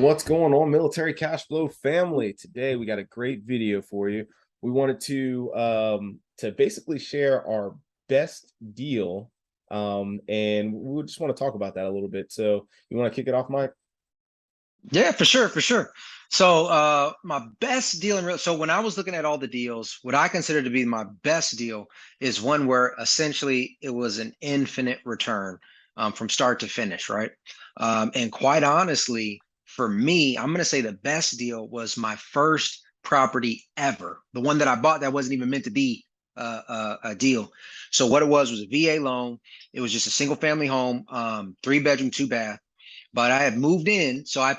What's going on, Military Cashflow family? Today we got a great video for you. We wanted to basically share our best deal, and we just want to talk about that a little bit. So you want to kick it off, Mike? Yeah, for sure, for sure. So my best deal so when I was looking at all the deals, what I consider to be my best deal is one where essentially it was an infinite return from start to finish, right? And quite honestly, for me, I'm going to say the best deal was my first property ever, the one that I bought that wasn't even meant to be a deal. So what it was a VA loan. It was just a single family home, 3 bedroom, 2 bath. But I had moved in, so I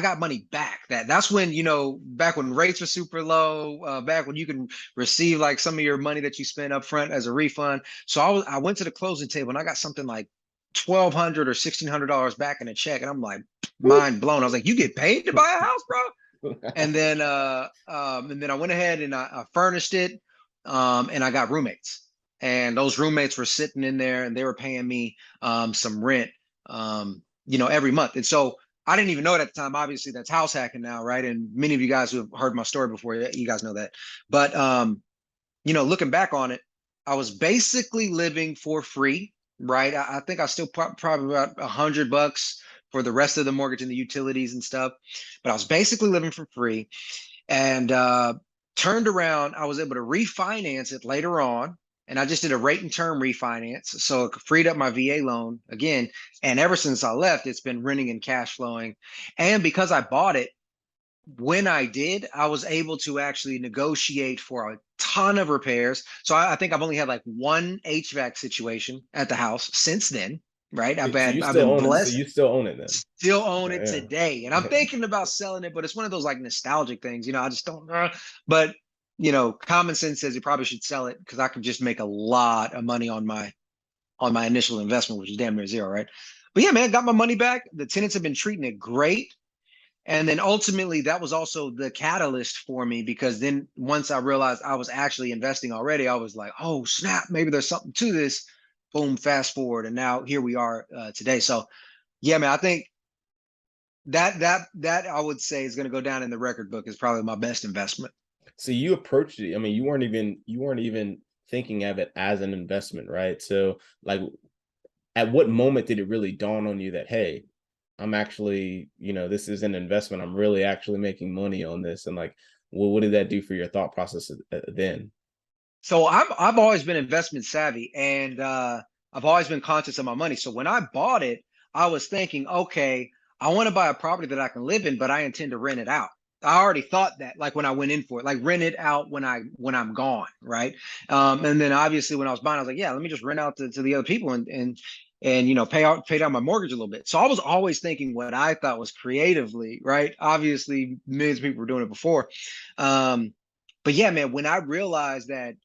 got money back. That's when, back when rates were super low, back when you can receive like some of your money that you spent up front as a refund. So I went to the closing table and I got something like $1,200 or $1,600 back in a check, and I'm like mind blown. I was like, "You get paid to buy a house, bro?" And then I went ahead and I furnished it, and I got roommates, and those roommates were sitting in there and they were paying me some rent. Every month. And so I didn't even know it at the time. Obviously, that's house hacking now, right? And many of you guys who have heard my story before, you guys know that. But looking back on it, I was basically living for free, right? I think I still probably about $100 for the rest of the mortgage and the utilities and stuff. But I was basically living for free, and turned around. I was able to refinance it later on, and I just did a rate and term refinance. So it freed up my VA loan again. And ever since I left, it's been renting and cash flowing. And because I bought it, when I did, I was able to actually negotiate for a ton of repairs. So I think I've only had like one HVAC situation at the house since then, right? I've been So blessed. you still own it then? Still own it Yeah. today. And I'm thinking about selling it, but it's one of those like nostalgic things, I just don't know. But common sense says you probably should sell it because I could just make a lot of money on my initial investment, which is damn near zero, right? But yeah, man, got my money back. The tenants have been treating it great. And then ultimately that was also the catalyst for me, because then once I realized I was actually investing already, I was like, oh snap, maybe there's something to this. Boom, fast forward. And now here we are today. So yeah, man, I think that I would say is going to go down in the record book as probably my best investment. So you approached it. I mean, you weren't even thinking of it as an investment, right? So like, at what moment did it really dawn on you that, hey, I'm actually, this is an investment. I'm really actually making money on this. And like, what did that do for your thought process then? So I've always been investment savvy, and I've always been conscious of my money. So when I bought it, I was thinking, okay, I want to buy a property that I can live in, but I intend to rent it out. I already thought that, like when I went in for it, like rent it out when I'm gone, right? And then obviously when I was buying, I was like, yeah, let me just rent out to the other people and pay down my mortgage a little bit. So I was always thinking what I thought was creatively, right? Obviously, millions of people were doing it before. But yeah, man, when I realized that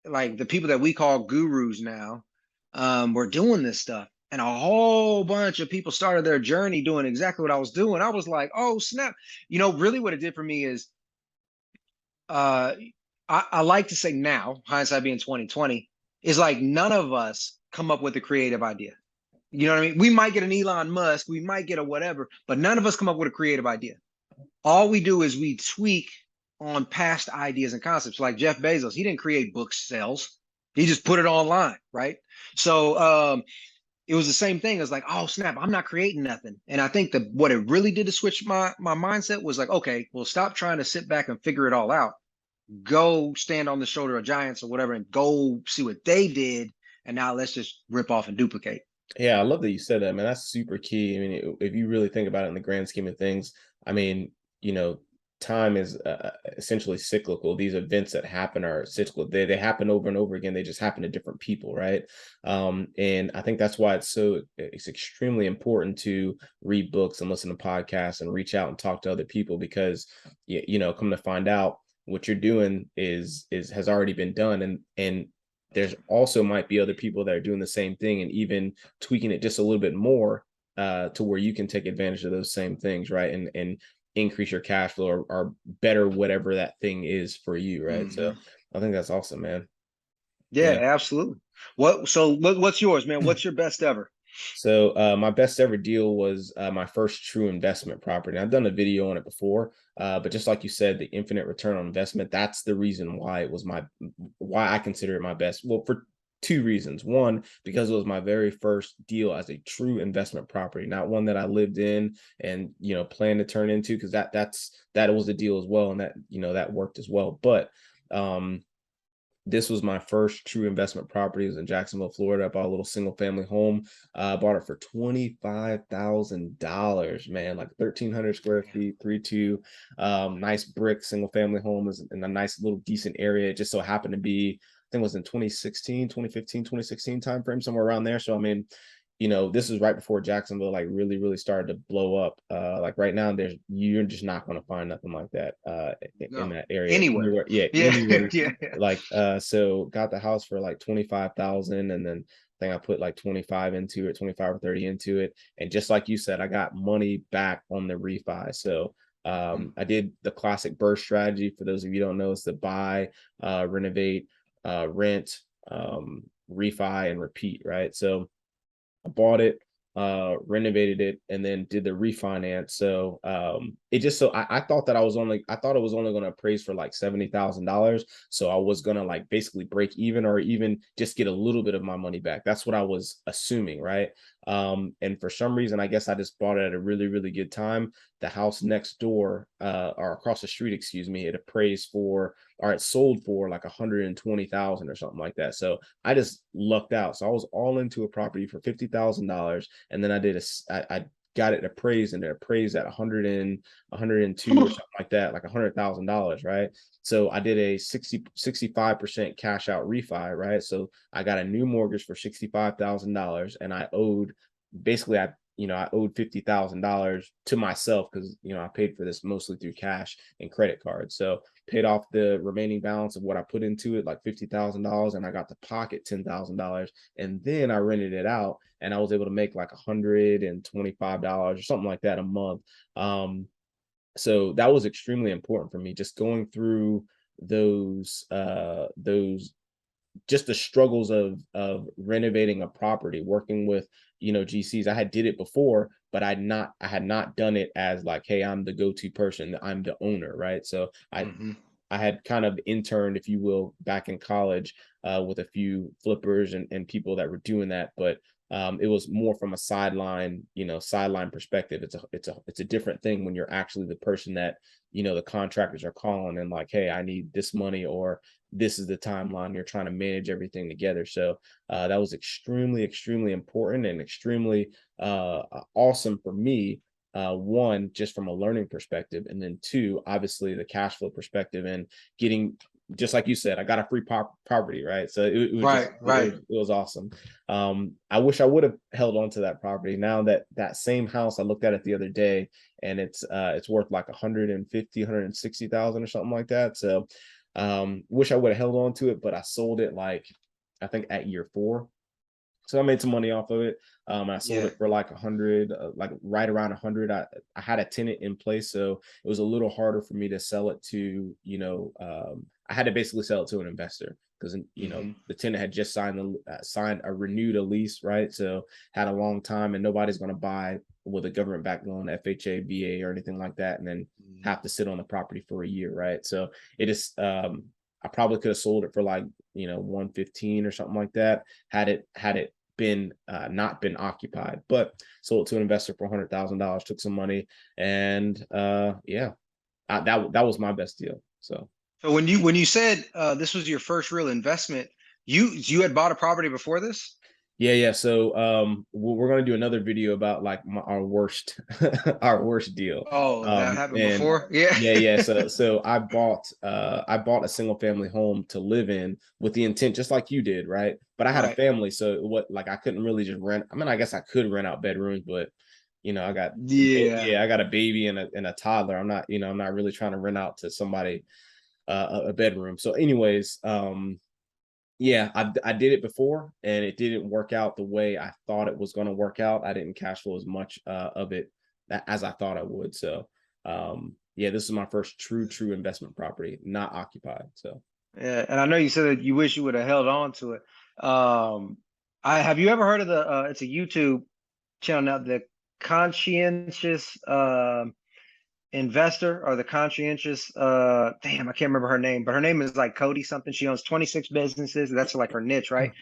like the people that we call gurus now were doing this stuff, and a whole bunch of people started their journey doing exactly what I was doing, I was like, oh snap. Really what it did for me is uh I like to say now, hindsight being 2020, is like none of us come up with a creative idea. You know what I mean? We might get an Elon Musk, we might get a whatever, but none of us come up with a creative idea. All we do is we tweak on past ideas and concepts. Like Jeff Bezos, he didn't create book sales. He just put it online, right? So it was the same thing. It was like, oh snap, I'm not creating nothing. And I think that what it really did to switch my mindset was like, okay, well, stop trying to sit back and figure it all out. Go stand on the shoulder of giants or whatever and go see what they did. And now let's just rip off and duplicate. Yeah, I love that you said that, man. That's super key. I mean, if you really think about it in the grand scheme of things, I mean, time is essentially cyclical. These events that happen are cyclical. They happen over and over again. They just happen to different people, right? And I think that's why it's extremely important to read books and listen to podcasts and reach out and talk to other people, because come to find out what you're doing has already been done, and there's also might be other people that are doing the same thing and even tweaking it just a little bit more to where you can take advantage of those same things, right? And increase your cash flow or better whatever that thing is for you, right? Mm-hmm. So I think that's awesome, man. Yeah, absolutely. What's yours, man? What's your best ever? So my best ever deal was my first true investment property. I've done a video on it before, but just like you said, the infinite return on investment, that's the reason why it was why I consider it my best. Well, for two reasons. One, because it was my very first deal as a true investment property, not one that I lived in and, plan to turn into, because that was a deal as well. And that, that worked as well. But um this was my first true investment property. It was in Jacksonville, Florida. I bought a little single family home. Bought it for $25,000, man, like 1,300 square feet, 3-2, nice brick single family home, is in a nice little decent area. It just so happened to be, I think it was in 2016, 2015, 2016 timeframe, somewhere around there. So I mean, this is right before Jacksonville like really, really started to blow up. Like right now, you're just not going to find nothing like that in No, that area. anywhere. Anywhere, yeah, Yeah, anywhere. yeah. Like so got the house for like 25,000, and then I think I put like 25 into it, 25 or 30 into it. And just like you said, I got money back on the refi. So Mhm. I did the classic burst strategy. For those of you who don't know, it's the buy, renovate, rent, refi, and repeat, right? So I bought it, renovated it, and then did the refinance. So it just so I thought that I thought it was only going to appraise for like $70,000. So I was gonna like basically break even or even just get a little bit of my money back. That's what I was assuming, right? And for some reason, I guess I just bought it at a really, really good time. The house next door, or across the street, excuse me, it appraised for, or it sold for like 120,000 or something like that. So I just lucked out. So I was all into a property for $50,000, and then I got it appraised, and it appraised at 102 or something like that, like $100,000, right? So I did a 65% cash out refi, right? So I got a new mortgage for $65,000, and I owed, basically I owed $50,000 to myself, because I paid for this mostly through cash and credit cards. So paid off the remaining balance of what I put into it, like $50,000, and I got to pocket $10,000, and then I rented it out, and I was able to make like $125 or something like that a month. So that was extremely important for me, just going through those just the struggles of renovating a property, working with GCs. I had did it before, but I had not done it as like, hey, I'm the go-to person, I'm the owner, right? So Mhm. I had kind of interned, if you will, back in college, with a few flippers and people that were doing that, but it was more from a sideline perspective. It's a different thing when you're actually the person that the contractors are calling and like, hey, I need this money, or this is the timeline. You're trying to manage everything together. So that was extremely, extremely important and extremely awesome for me. One, just from a learning perspective, and then two, obviously the cash flow perspective, and getting, just like you said, I got a free property, right? So it was Right, just right. it was awesome. I wish I would have held on to that property. Now that same house, I looked at it the other day, and it's worth like 150, 160,000 or something like that. So wish I would have held on to it, but I sold it like, I think at year 4. So I made some money off of it. I sold Yeah. it for like 100, like right around 100. I had a tenant in place, so it was a little harder for me to sell it to, I had to basically sell it to an investor, because Mhm. the tenant had just renewed a lease, right? So had a long time, and nobody's going to buy with a government backed loan, FHA, VA, or anything like that, and then Mhm. have to sit on the property for a year, right? So it is, I probably could have sold it for like 115 or something like that, had it been not been occupied, but sold it to an investor for $100,000, took some money, and yeah, that was my best deal. So So when you said this was your first real investment, you had bought a property before this? yeah. So we're gonna do another video about like our worst our worst deal. Oh, that happened And before? Yeah. yeah. So I bought a single family home to live in with the intent, just like you did, right? But I had a Right. family, so what, like, I couldn't really just rent. I mean, I guess I could rent out bedrooms, but I got, Yeah. yeah, I got a baby and a toddler. I'm not really trying to rent out to somebody a bedroom. So anyways, yeah, I did it before, and it didn't work out the way I thought it was going to work out. I didn't cash flow as much of it as I thought I would. So yeah, this is my first true investment property, not occupied. So Yeah. And I know you said that you wish you would have held on to it. Um, Have you ever heard of the it's a YouTube channel now, the conscientious investor, or the conscientious damn, I can't remember her name, but her name is like Cody something. She owns 26 businesses. That's like her niche, right?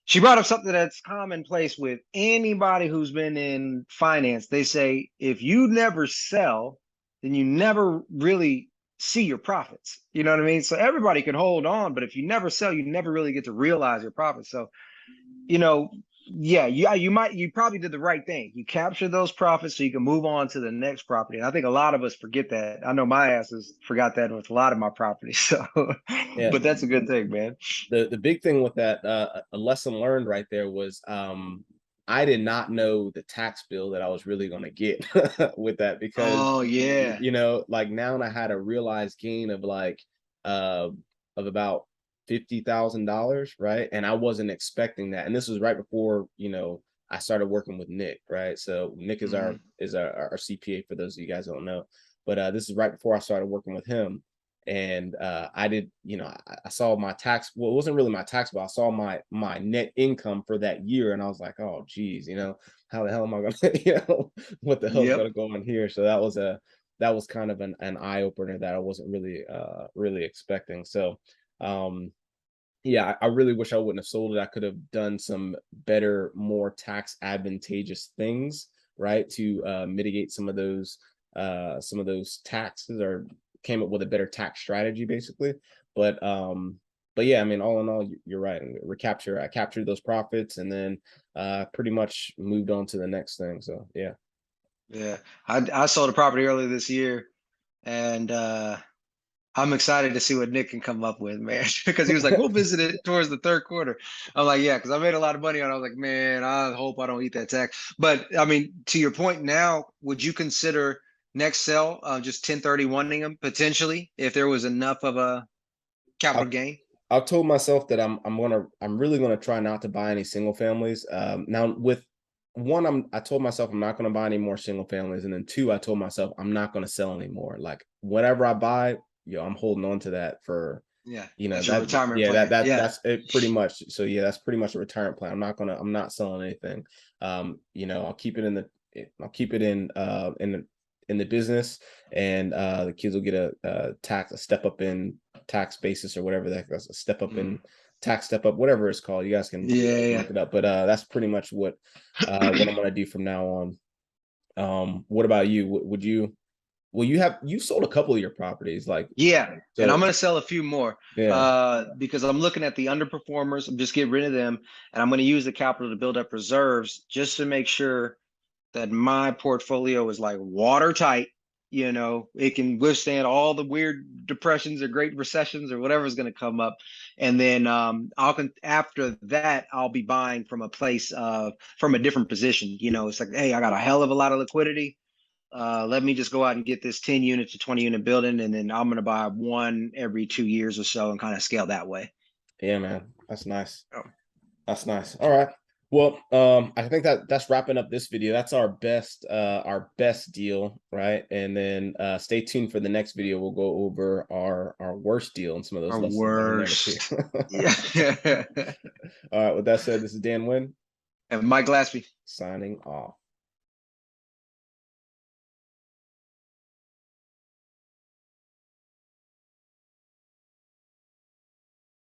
She brought up something that's commonplace with anybody who's been in finance. They say if you never sell, then you never really see your profits. You know what I mean? So everybody can hold on, but if you never sell, you never really get to realize your profits. So, you know, yeah, you probably did the right thing. You captured those profits so you can move on to the next property. And I think a lot of us forget that. I know my asses forgot that with a lot of my properties. So, Yeah. but that's a good thing, man. The big thing with that, a lesson learned right there was, I did not know the tax bill that I was really going to get with that, because Oh yeah. like now I had a realized gain of like of about $50,000, right? And I wasn't expecting that. And this was right before, I started working with Nick, right? So Nick is our Mhm. our CPA, for those of you guys who don't know. But this is right before I started working with him. And I did, I saw my tax. Well, it wasn't really my tax, but I saw my net income for that year, and I was like, oh geez, how the hell am I gonna, what the hell's Yep. gonna go on here? So that was kind of an eye opener that I wasn't really expecting. So yeah, I really wish I wouldn't have sold it. I could have done some better, more tax advantageous things, right, to mitigate some of those taxes, or came up with a better tax strategy, basically. But yeah, I mean, all in all, you're right. I captured those profits, and then pretty much moved on to the next thing. So yeah. Yeah. I sold a property earlier this year, and I'm excited to see what Nick can come up with, man. Because he was like, we'll visit it towards the third quarter. I'm like, yeah, because I made a lot of money on it. I was like, man, I hope I don't eat that tax. But I mean, to your point now, would you consider next sell just 1031ing them potentially if there was enough of a capital gain? I've told myself that I'm really gonna try not to buy any single families. Now with one, I told myself I'm not gonna buy any more single families, and then two, I told myself I'm not gonna sell anymore. Like whatever I buy, I'm holding on to that for, Yeah, that's your that retirement yeah, plan. Yeah. that's it pretty much. So yeah, that's pretty much a retirement plan. I'm not selling anything. I'll keep it in I'll keep it in the business, and the kids will get a step up in tax basis, or whatever that's a step up in Mm. tax step up, whatever it's called. You guys can Yeah, look it up. But that's pretty much what I'm gonna do from now on. What about you? Would you well you sold a couple of your properties, like, yeah, and I'm so gonna sell a few more yeah. because I'm looking at the underperformers. I'm just getting rid of them, and I'm gonna use the capital to build up reserves just to make sure that my portfolio is like watertight. It can withstand all the weird depressions or great recessions or whatever's going to come up. And then after that, I'll be buying from a place from a different position. It's like, hey, I got a hell of a lot of liquidity. Let me just go out and get this 10 unit to 20 unit building, and then I'm going to buy one every 2 years or so and kind of scale that way. Yeah, man, that's nice. Oh. That's nice. All right. Well, I think that's wrapping up this video. That's our best deal, right? And then stay tuned for the next video. We'll go over our worst deal and some of those Or lessons learned there too. worse. Yeah. All right. With that said, this is Dan Wynn And Mike Glassby. signing off.